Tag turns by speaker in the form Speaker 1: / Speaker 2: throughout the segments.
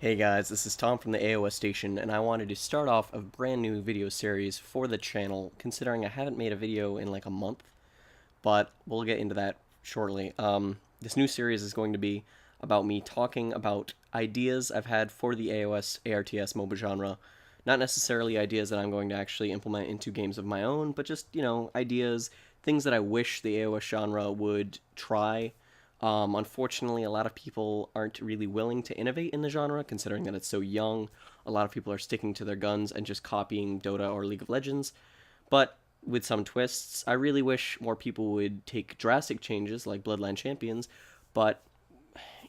Speaker 1: Hey guys, this is Tom from the AOS station, and I wanted to start off a brand new video series for the channel, considering I haven't made a video in like a month, but we'll get into that shortly. This new series is going to be about me talking about ideas I've had for the AOS ARTS MOBA genre. Not necessarily ideas that I'm going to actually implement into games of my own, but just, ideas, things that I wish the AOS genre would try. Unfortunately, a lot of people aren't really willing to innovate in the genre, considering that it's so young. A lot of people are sticking to their guns and just copying Dota or League of Legends. But with some twists, I really wish more people would take drastic changes like Bloodline Champions. But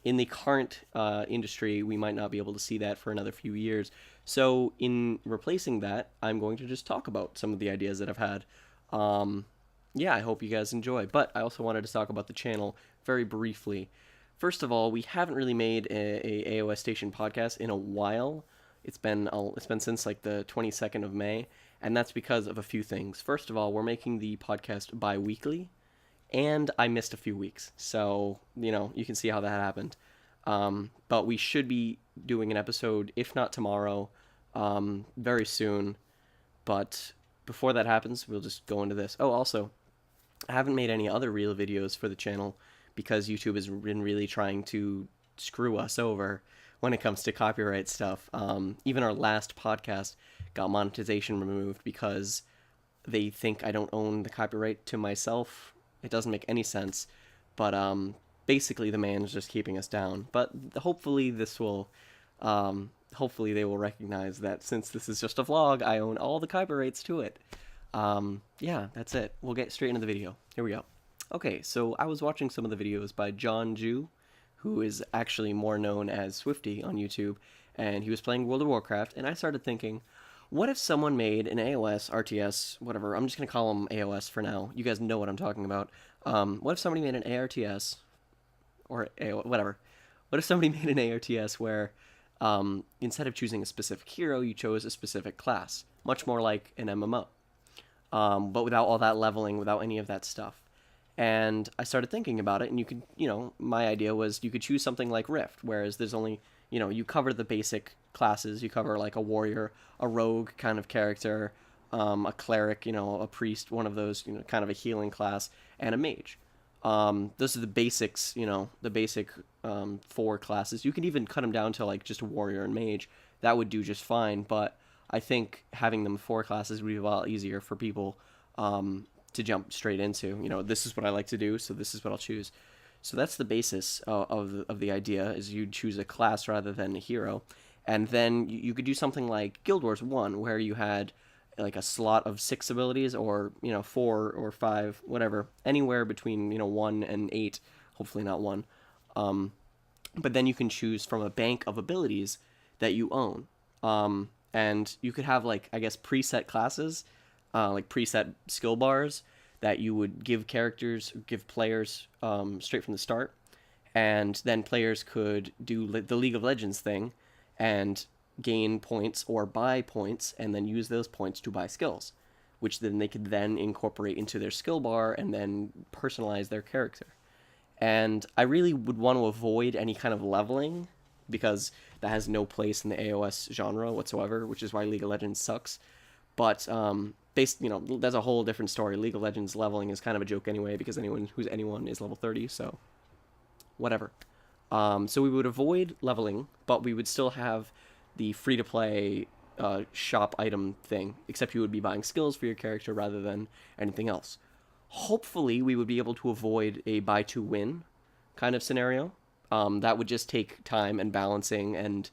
Speaker 1: in the current industry, we might not be able to see that for another few years. So, in replacing that, I'm going to just talk about some of the ideas that I've had. Um, yeah, I hope you guys enjoy. But I also wanted to talk about the channel very briefly. First of all, we haven't really made a AOS Station podcast in a while. It's been since like the 22nd of May, and that's because of a few things. First of all, we're making the podcast bi-weekly, and I missed a few weeks, so you can see how that happened. But we should be doing an episode, if not tomorrow, very soon. But before that happens, we'll just go into this. Oh, also, I haven't made any other real videos for the channel because YouTube has been really trying to screw us over when it comes to copyright stuff. Even our last podcast got monetization removed because they think I don't own the copyright to myself. It doesn't make any sense, but basically the man's just keeping us down. But hopefully hopefully they will recognize that since this is just a vlog, I own all the copyrights to it. Yeah, that's it. We'll get straight into the video. Here we go. Okay, so I was watching some of the videos by John Jew, who is actually more known as Swifty on YouTube, and he was playing World of Warcraft, and I started thinking, what if someone made an AOS, RTS, whatever, I'm just going to call them AOS for now, you guys know what I'm talking about. What if somebody made an ARTS, or whatever, what if somebody made an ARTS where instead of choosing a specific hero, you chose a specific class, much more like an MMO, but without all that leveling, without any of that stuff. And I started thinking about it, and you could, my idea was you could choose something like Rift, whereas there's only, you cover the basic classes. You cover like a warrior, a rogue kind of character, a cleric, a priest, one of those, kind of a healing class, and a mage. Those are the basics, the basic four classes. You can even cut them down to like just a warrior and mage. That would do just fine, but I think having them four classes would be a lot easier for people to jump straight into. This is what I like to do, so this is what I'll choose. So that's the basis of the idea, is you choose a class rather than a hero. And then you could do something like Guild Wars 1, where you had like a slot of 6 abilities, or 4 or 5, whatever, anywhere between 1 and 8, hopefully not 1. But then you can choose from a bank of abilities that you own. And you could have, like, I guess, preset classes, like preset skill bars that you would give players straight from the start. And then players could do the League of Legends thing and gain points or buy points, and then use those points to buy skills, which then they could then incorporate into their skill bar and then personalize their character. And I really would want to avoid any kind of leveling, because that has no place in the AOS genre whatsoever, which is why League of Legends sucks. But that's a whole different story. League of Legends leveling is kind of a joke anyway, because anyone is level 30, so whatever. So we would avoid leveling, but we would still have the free-to-play shop item thing, except you would be buying skills for your character rather than anything else. Hopefully, we would be able to avoid a buy-to-win kind of scenario. That would just take time and balancing and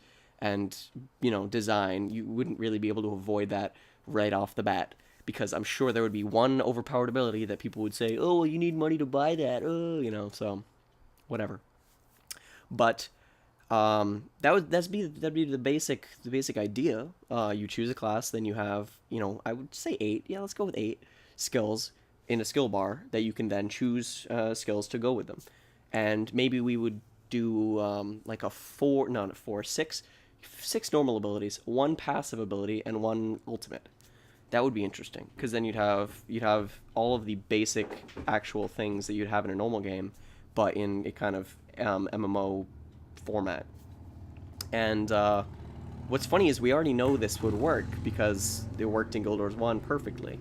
Speaker 1: design. You wouldn't really be able to avoid that right off the bat, because I'm sure there would be one overpowered ability that people would say, oh, well, you need money to buy that, so whatever. But that'd be the basic idea. You choose a class, then you have, I would say 8. Yeah, let's go with 8 skills in a skill bar that you can then choose skills to go with them. And maybe we would do like a 6 normal abilities, 1 passive ability, and 1 ultimate. That would be interesting, because then you'd have all of the basic actual things that you'd have in a normal game, but in a kind of MMO format. And what's funny is we already know this would work because it worked in Guild Wars 1 perfectly.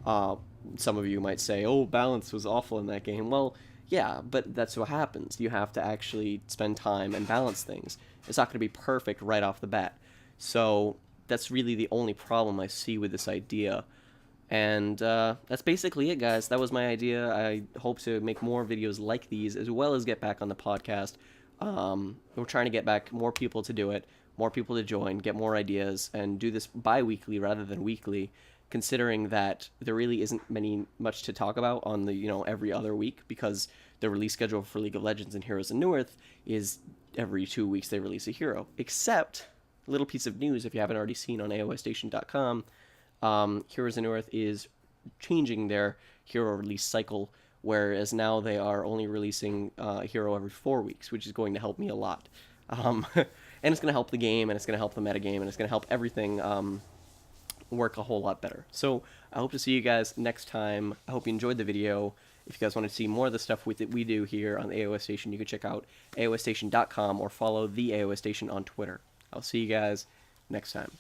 Speaker 1: Uh, some of you might say, oh, balance was awful in that game. Well, yeah, but that's what happens. You have to actually spend time and balance things. It's not going to be perfect right off the bat. So that's really the only problem I see with this idea. And that's basically it, guys. That was my idea. I hope to make more videos like these, as well as get back on the podcast. We're trying to get back more people to do it, more people to join, get more ideas, and do this bi-weekly rather than weekly, considering that there really isn't much to talk about on the every other week, because the release schedule for League of Legends and Heroes of New Earth is every 2 weeks they release a hero. Except, a little piece of news if you haven't already seen on AOSstation.com, Heroes of New Earth is changing their hero release cycle, whereas now they are only releasing a hero every 4 weeks, which is going to help me a lot. And it's going to help the game, and it's going to help the metagame, and it's going to help everything work a whole lot better. So I hope to see you guys next time. I hope you enjoyed the video. If you guys want to see more of the stuff we do here on the AOS Station, you can check out aosstation.com or follow the AOS Station on Twitter. I'll see you guys next time.